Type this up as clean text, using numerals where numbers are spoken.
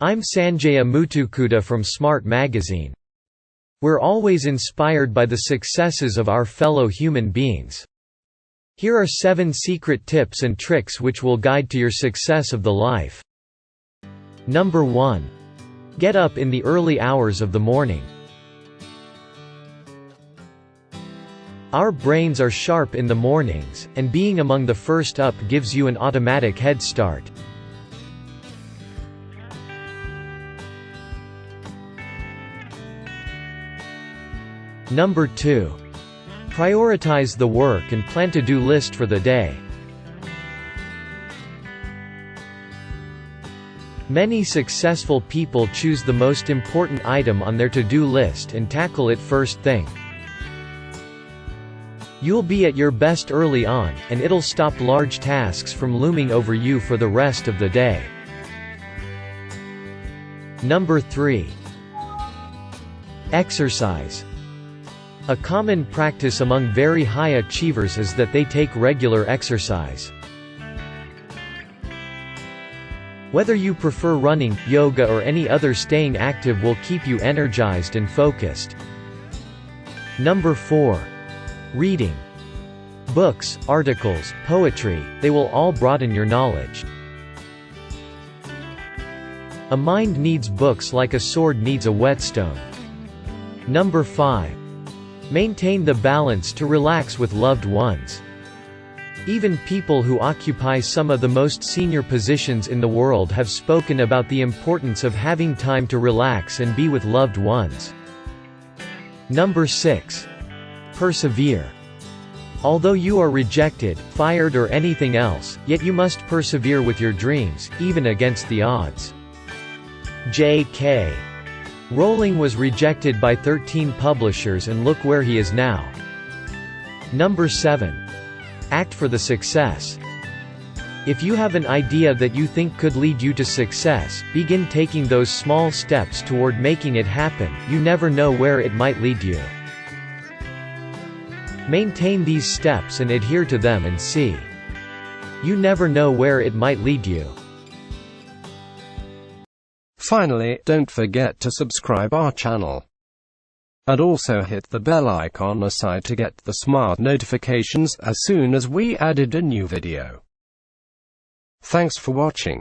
I'm Sanjaya Muthukuda from Smart Magazine. We're always inspired by the successes of our fellow human beings. Here are 7 secret tips and tricks which will guide to your success of the life. Number 1. Get up in the early hours of the morning. Our brains are sharp in the mornings, and being among the first up gives you an automatic head start. Number 2. Prioritize the work and plan to-do list for the day. Many successful people choose the most important item on their to-do list and tackle it first thing. You'll be at your best early on, and it'll stop large tasks from looming over you for the rest of the day. Number 3. Exercise. A common practice among very high achievers is that they take regular exercise. Whether you prefer running, yoga or any other, staying active will keep you energized and focused. Number 4. Reading. Books, articles, poetry, they will all broaden your knowledge. A mind needs books like a sword needs a whetstone. Number 5. Maintain the balance to relax with loved ones. Even people who occupy some of the most senior positions in the world have spoken about the importance of having time to relax and be with loved ones. Number 6. Persevere. Although you are rejected, fired or anything else, yet you must persevere with your dreams, even against the odds. J.K. Rowling was rejected by 13 publishers, and look where he is now. Number 7. Act for the success. If you have an idea that you think could lead you to success, begin taking those small steps toward making it happen. You never know where it might lead you. Maintain these steps and adhere to them and see. You never know where it might lead you. Finally, don't forget to subscribe our channel. And also hit the bell icon on the side to get the smart notifications as soon as we added a new video. Thanks for watching.